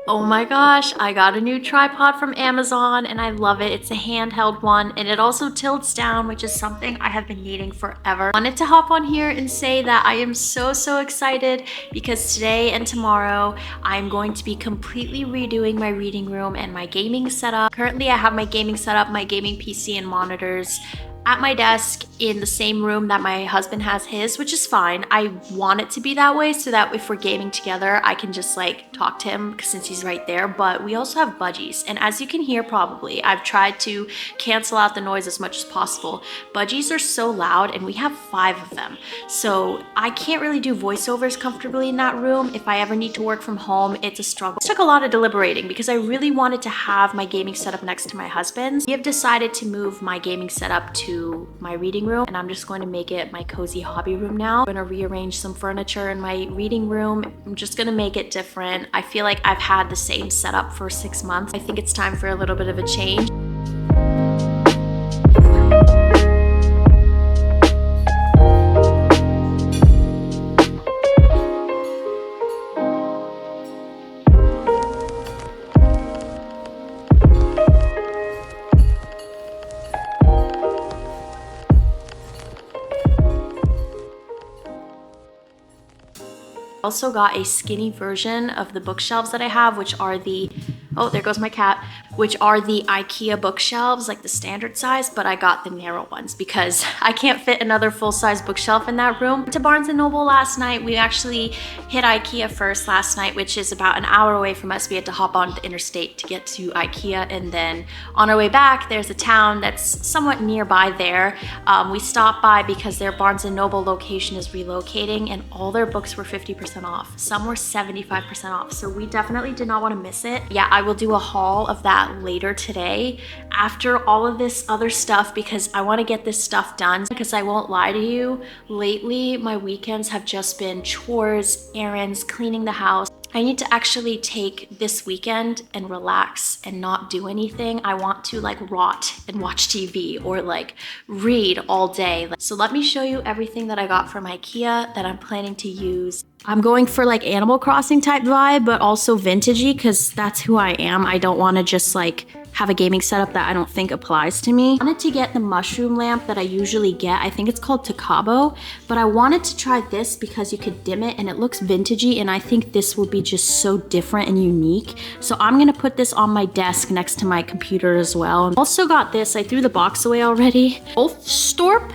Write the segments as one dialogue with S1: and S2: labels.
S1: Oh my gosh, I got a new tripod from Amazon and I love it. It's a handheld one and it also tilts down, which is something I have been needing forever. I wanted to hop on here and say that I am so excited because today and tomorrow I'm going to be completely redoing my reading room and my gaming setup. Currently I have my gaming setup, my gaming PC and monitors at my desk in the same room that my husband has his, which is fine. I want it to be that way so that if we're gaming together, I can just like talk to him since he's right there. But we also have budgies. And as you can hear probably, I've tried to cancel out the noise as much as possible. Budgies are so loud and we have 5 of them. So I can't really do voiceovers comfortably in that room. If I ever need to work from home, it's a struggle. It took a lot of deliberating because I really wanted to have my gaming setup next to my husband's. We have decided to move my gaming setup to my reading room and I'm just going to make it my cozy hobby room now. I'm going to rearrange some furniture in my reading room. I'm just going to make it different. I feel like I've had the same setup for 6 months. I think it's time for a little bit of a change. Also got a skinny version of the bookshelves that I have, which are the, oh, there goes my cat, which are the Ikea bookshelves, like the standard size, but I got the narrow ones because I can't fit another full-size bookshelf in that room. To Barnes & Noble last night, we actually hit Ikea first last night, which is about an hour away from us. We had to hop on the interstate to get to Ikea, and then on our way back, there's a town that's somewhat nearby there. We stopped by because their Barnes & Noble location is relocating and all their books were 50% off. Some were 75% off, so we definitely did not want to miss it. Yeah, I will do a haul of that later today after all of this other stuff because I want to get this stuff done. Because I won't lie to you, lately my weekends have just been chores, errands, cleaning the house. I need to actually take this weekend and relax and not do anything. I want to like rot and watch TV or like read all day. So let me show you everything that I got from Ikea that I'm planning to use. I'm going for like Animal Crossing type vibe, but also vintagey because that's who I am. I don't want to just like have a gaming setup that I don't think applies to me. I wanted to get the mushroom lamp that I usually get. I think it's called Tacabo, but I wanted to try this because you could dim it and it looks vintagey and I think this will be just so different and unique. So I'm gonna put this on my desk next to my computer as well. Also got this, I threw the box away already. Storp.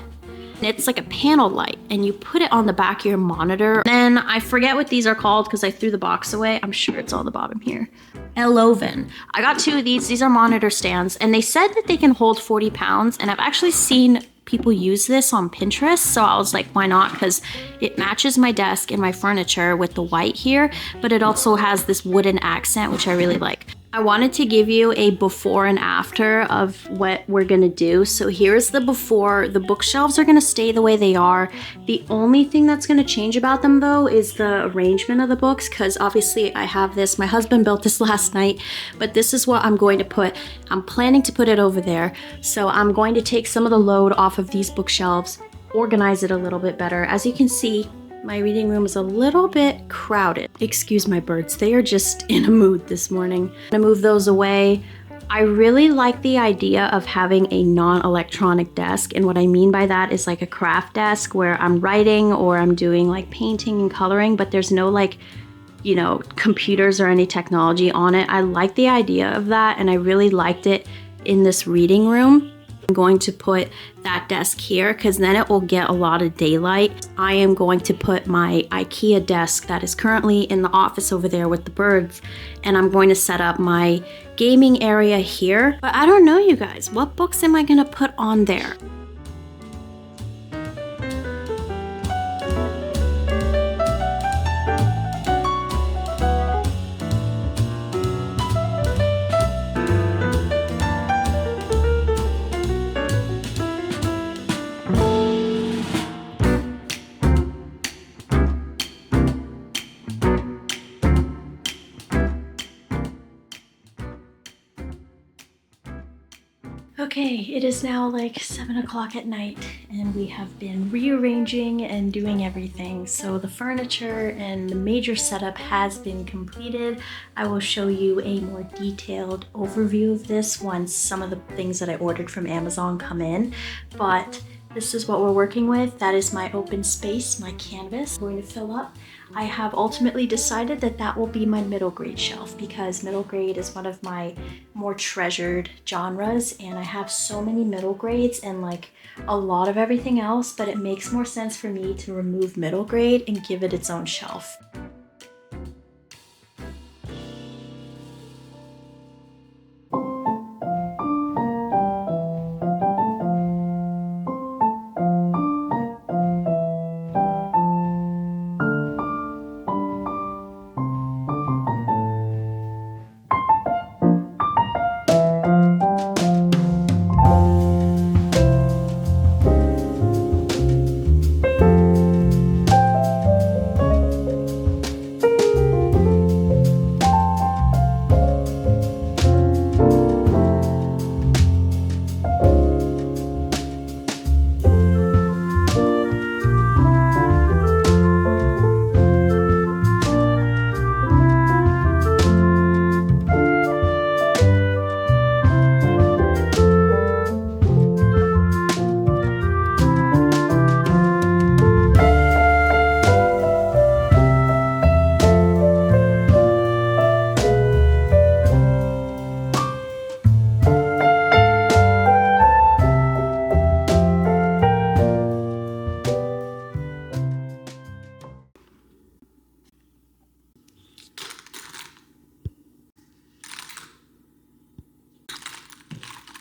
S1: It's like a panel light and you put it on the back of your monitor. Then I forget what these are called because I threw the box away. I'm sure it's on the bottom here. Eloven. I got 2 of these. These are monitor stands and they said that they can hold 40 pounds and I've actually seen people use this on Pinterest. So I was like, why not? Because it matches my desk and my furniture with the white here, but it also has this wooden accent, which I really like. I wanted to give you a before and after of what we're gonna do. So here's the before. The bookshelves are gonna stay the way they are. The only thing that's gonna change about them though is the arrangement of the books, because obviously I have this, my husband built this last night, but this is what I'm going to put. I'm planning to put it over there. So I'm going to take some of the load off of these bookshelves, organize it a little bit better. As you can see, my reading room is a little bit crowded. Excuse my birds, they are just in a mood this morning. I'm gonna move those away. I really like the idea of having a non-electronic desk, and what I mean by that is like a craft desk where I'm writing or I'm doing like painting and coloring, but there's no like, you know, computers or any technology on it. I like the idea of that and I really liked it in this reading room. I'm going to put that desk here because then it will get a lot of daylight. I am going to put my Ikea desk that is currently in the office over there with the birds, and I'm going to set up my gaming area here. But I don't know, you guys, what books am I gonna put on there? Okay, it is now like 7 o'clock at night and we have been rearranging and doing everything. So the furniture and the major setup has been completed. I will show you a more detailed overview of this once some of the things that I ordered from Amazon come in. But this is what we're working with. That is my open space, my canvas. I'm going to fill up. I have ultimately decided that that will be my middle grade shelf because middle grade is one of my more treasured genres, and I have so many middle grades and like a lot of everything else, but it makes more sense for me to remove middle grade and give it its own shelf.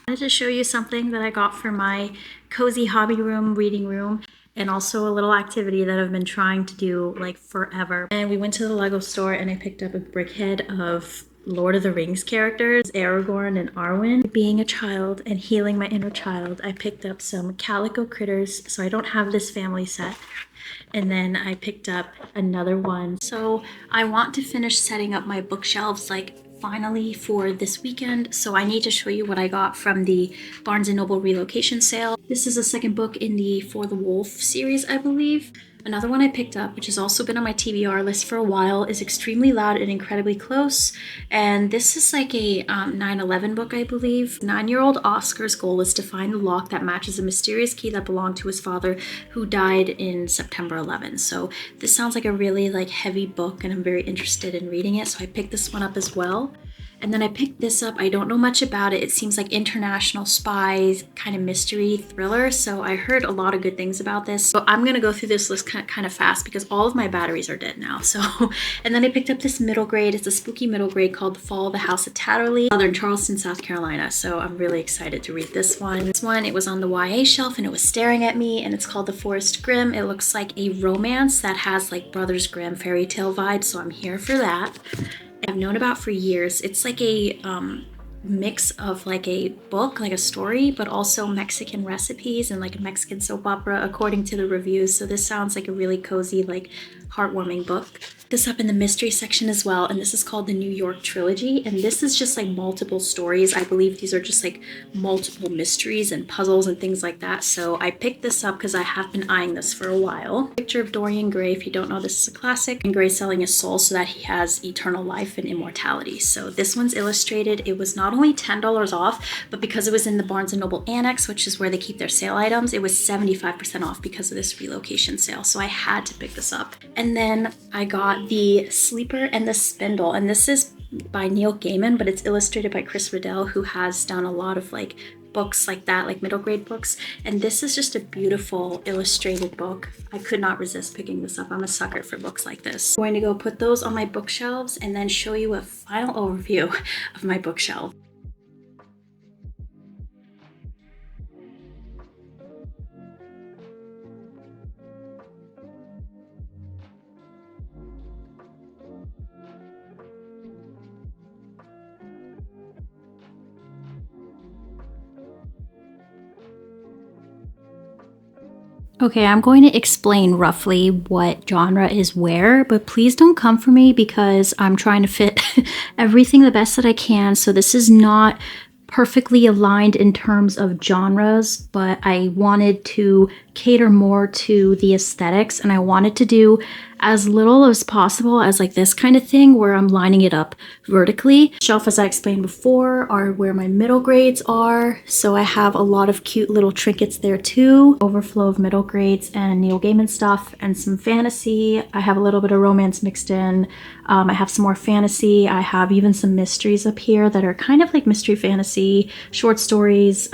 S1: I wanted to show you something that I got for my cozy hobby room, reading room, and also a little activity that I've been trying to do like forever. And we went to the Lego store and I picked up a brickhead of Lord of the Rings characters, Aragorn and Arwen. Being a child and healing my inner child, I picked up some calico critters, so I don't have this family set. And then I picked up another one. So I want to finish setting up my bookshelves like finally for this weekend, so I need to show you what I got from the Barnes & Noble relocation sale. This is the second book in the For the Wolf series, I believe. Another one I picked up, which has also been on my TBR list for a while, is Extremely Loud and Incredibly Close. And this is like a 9/11 book, I believe. 9-year-old Oscar's goal is to find the lock that matches a mysterious key that belonged to his father, who died in September 11. So this sounds like a really like heavy book and I'm very interested in reading it. So I picked this one up as well. And then I picked this up. I don't know much about it. It seems like international spies, kind of mystery thriller. So I heard a lot of good things about this. So I'm gonna go through this list kind of fast because all of my batteries are dead now. So, and then I picked up this middle grade. It's a spooky middle grade called The Fall of the House of Tatterley, Southern Charleston, South Carolina. So I'm really excited to read this one. This one, it was on the YA shelf and it was staring at me, and it's called The Forest Grimm. It looks like a romance that has like Brothers Grimm fairy tale vibes. So I'm here for that. I've known about for years. It's like a mix of like a book, like a story, but also Mexican recipes and like a Mexican soap opera according to the reviews. So this sounds like a really cozy, like heartwarming book. This up in the mystery section as well, and this is called the New York Trilogy, and this is just like multiple stories. I believe these are just like multiple mysteries and puzzles and things like that. So I picked this up because I have been eyeing this for a while. Picture of Dorian Gray. If you don't know, this is a classic, and Gray selling his soul so that he has eternal life and immortality. So this one's illustrated. It was not only $10 off, but because it was in the Barnes & Noble Annex, which is where they keep their sale items, it was 75% off because of this relocation sale. So I had to pick this up. And then I got The Sleeper and the Spindle, and this is by Neil Gaiman, but it's illustrated by Chris Riddell, who has done a lot of like books like that, like middle grade books. And this is just a beautiful illustrated book. I could not resist picking this up. I'm a sucker for books like this. I'm going to go put those on my bookshelves and then show you a final overview of my bookshelf. Okay, I'm going to explain roughly what genre is where, but please don't come for me because I'm trying to fit everything the best that I can. So this is not perfectly aligned in terms of genres, but I wanted to cater more to the aesthetics, and I wanted to do as little as possible as like this kind of thing where I'm lining it up vertically. Shelf, as I explained before, are where my middle grades are, so I have a lot of cute little trinkets there too. Overflow of middle grades and Neil Gaiman stuff and some fantasy. I have a little bit of romance mixed in. I have some more fantasy. I have even some mysteries up here that are kind of like mystery fantasy, short stories.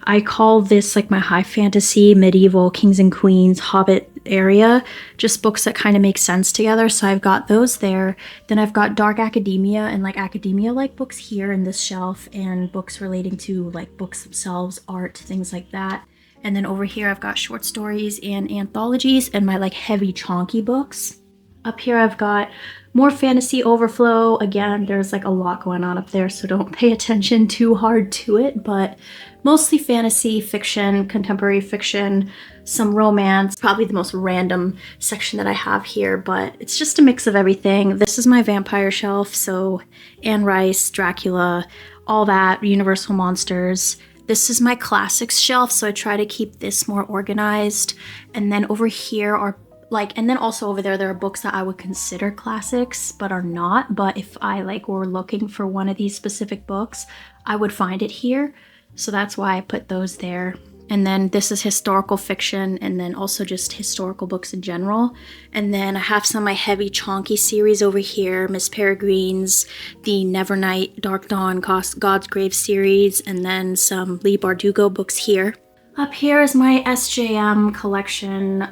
S1: I call this like my high fantasy, medieval, kings and queens, hobbit area, just books that kind of make sense together. So I've got those there. Then I've got dark academia and like academia like books here in this shelf, and books relating to like books themselves, art, things like that. And then over here I've got short stories and anthologies and my like heavy chonky books. Up here I've got more fantasy overflow. Again, there's like a lot going on up there, so don't pay attention too hard to it, but mostly fantasy, fiction, contemporary fiction, some romance, probably the most random section that I have here, but it's just a mix of everything. This is my vampire shelf, so Anne Rice, Dracula, all that, Universal Monsters. This is my classics shelf, so I try to keep this more organized. And then over here are like, and then also over there are books that I would consider classics but are not, but if I like were looking for one of these specific books, I would find it here. So that's why I put those there. And then this is historical fiction, and then also just historical books in general. And then I have some of my heavy chonky series over here, Miss Peregrine's, the Nevernight, Dark Dawn, God's Grave series, and then some Leigh Bardugo books here. Up here is my SJM collection,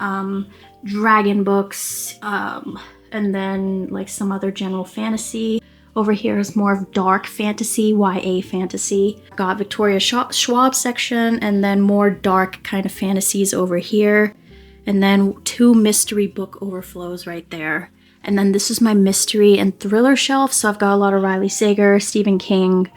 S1: dragon books, and then like some other general fantasy. Over here is more of dark fantasy, YA fantasy. Got Victoria Schwab section, and then more dark kind of fantasies over here. And then 2 mystery book overflows right there. And then this is my mystery and thriller shelf. So I've got a lot of Riley Sager, Stephen King,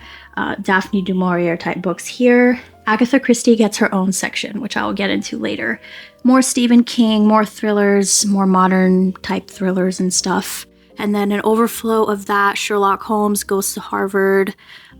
S1: Daphne du Maurier type books here. Agatha Christie gets her own section, which I will get into later. More Stephen King, more thrillers, more modern type thrillers and stuff. And then an overflow of that, Sherlock Holmes, Goes to Harvard.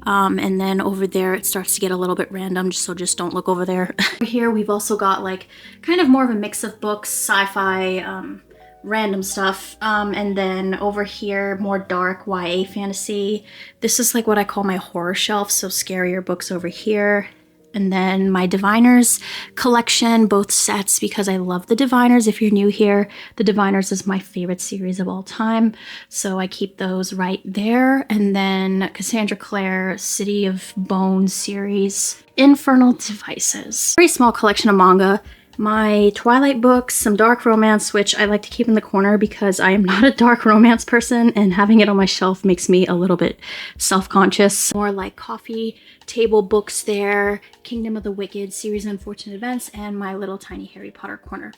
S1: And then over there, it starts to get a little bit random, so just don't look over there. Here, we've also got like kind of more of a mix of books, sci-fi, random stuff. And then over here, more dark YA fantasy. This is like what I call my horror shelf, so scarier books over here. And then my Diviners collection, both sets, because I love the Diviners. If you're new here, the Diviners is my favorite series of all time. So I keep those right there. And then Cassandra Clare, City of Bones series, Infernal Devices. Very small collection of manga. My Twilight books, some dark romance, which I like to keep in the corner because I am not a dark romance person, and having it on my shelf makes me a little bit self-conscious. More like coffee table books there, Kingdom of the Wicked, Series of Unfortunate Events, and my little tiny Harry Potter corner.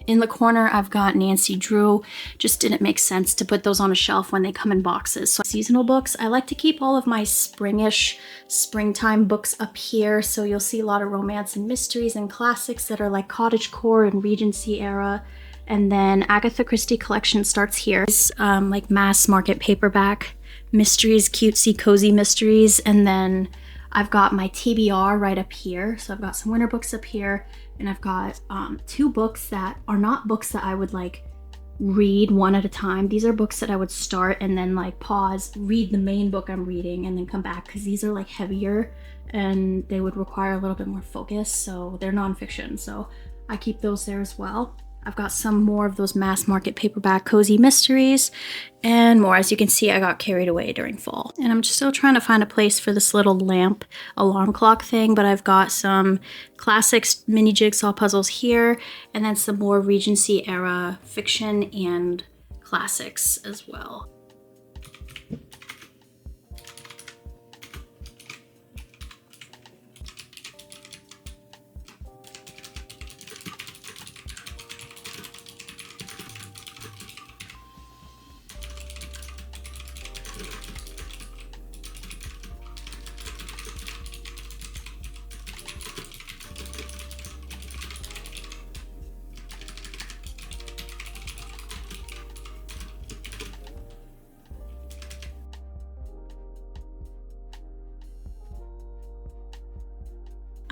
S1: In the corner, I've got Nancy Drew. Just didn't make sense to put those on a shelf when they come in boxes. So seasonal books, I like to keep all of my springish, springtime books up here. So you'll see a lot of romance and mysteries and classics that are like cottagecore and Regency era. And then Agatha Christie collection starts here. It's like mass market paperback mysteries, cutesy, cozy mysteries. And then I've got my TBR right up here. So I've got some winter books up here. And I've got 2 books that are not books that I would like read one at a time. These are books that I would start and then like pause, read the main book I'm reading, and then come back, because these are like heavier and they would require a little bit more focus. So they're nonfiction, so I keep those there as well. I've got some more of those mass market paperback cozy mysteries and more. As you can see, I got carried away during fall. And I'm still trying to find a place for this little lamp alarm clock thing, but I've got some classics mini jigsaw puzzles here, and then some more Regency era fiction and classics as well.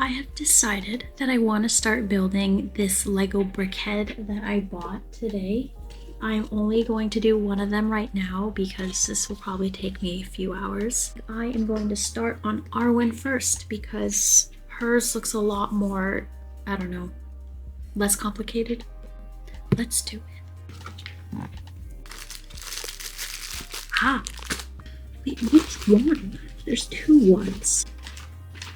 S1: I have decided that I want to start building this Lego brickhead that I bought today. I'm only going to do one of them right now because this will probably take me a few hours. I am going to start on Arwen first because hers looks a lot more, I don't know, less complicated. Let's do it. Ah, wait, which one? There's two ones.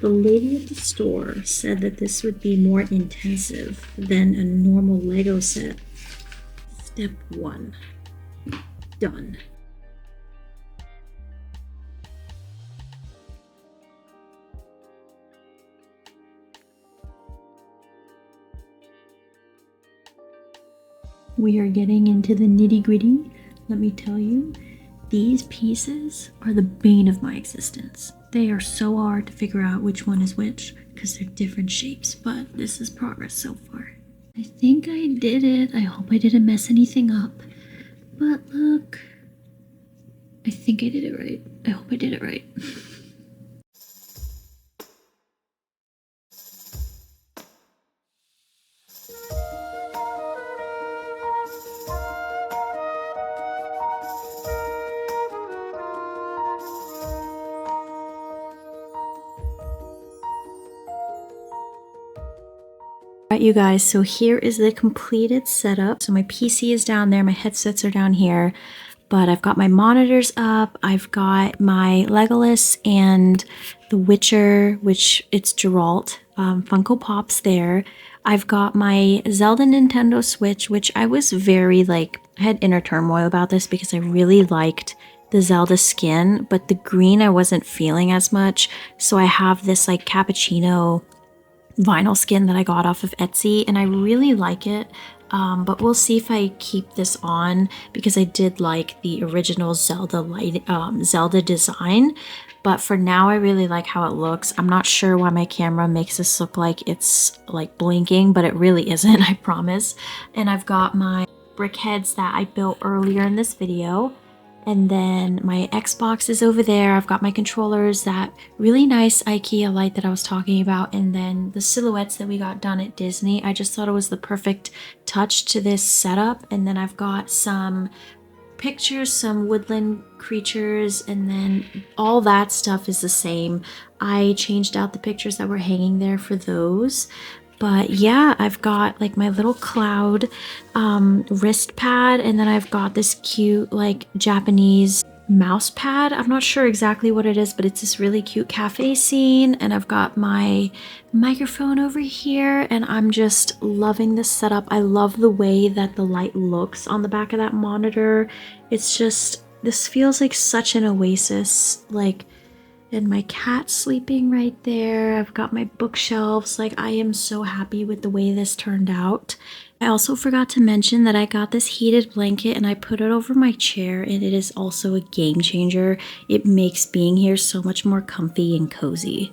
S1: The lady at the store said that this would be more intensive than a normal Lego set. Step 1. Done. We are getting into the nitty-gritty. Let me tell you, these pieces are the bane of my existence. They are so hard to figure out which one is which because they're different shapes, but this is progress so far. I think I did it. I hope I didn't mess anything up. But look, I think I did it right. I hope I did it right. Alright, you guys, so here is the completed setup. So my PC is down there, my headsets are down here, but I've got my monitors up, I've got my Legolas and the Witcher, which it's Geralt, Funko Pops there. I've got my Zelda Nintendo Switch, which I was very I had inner turmoil about this because I really liked the Zelda skin, but the green I wasn't feeling as much. So I have this cappuccino vinyl skin that I got off of Etsy, and I really like it. But we'll see if I keep this on because I did like the original Zelda design. But for now, I really like how it looks. I'm not sure why my camera makes this look like it's blinking, but it really isn't, I promise. And I've got my brick heads that I built earlier in this video. And then my Xbox is over there. I've got my controllers, that really nice Ikea light that I was talking about, and then the silhouettes that we got done at Disney. I just thought it was the perfect touch to this setup. And then I've got some pictures, some woodland creatures, and then all that stuff is the same. I changed out the pictures that were hanging there for those. But yeah, I've got my little cloud wrist pad, and then I've got this cute Japanese mouse pad. I'm not sure exactly what it is, but it's this really cute cafe scene. And I've got my microphone over here, and I'm just loving this setup. I love the way that the light looks on the back of that monitor. It's just, this feels like such an oasis. And my cat sleeping right there. I've got my bookshelves. I am so happy with the way this turned out. I also forgot to mention that I got this heated blanket and I put it over my chair, and it is also a game changer. It makes being here so much more comfy and cozy.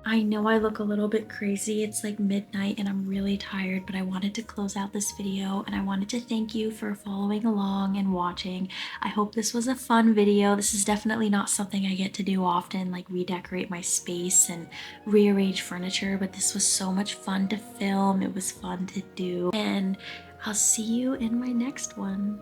S1: I know I look a little bit crazy. It's midnight and I'm really tired, but I wanted to close out this video and I wanted to thank you for following along and watching. I hope this was a fun video. This is definitely not something I get to do often, redecorate my space and rearrange furniture, but this was so much fun to film. It was fun to do, and I'll see you in my next one.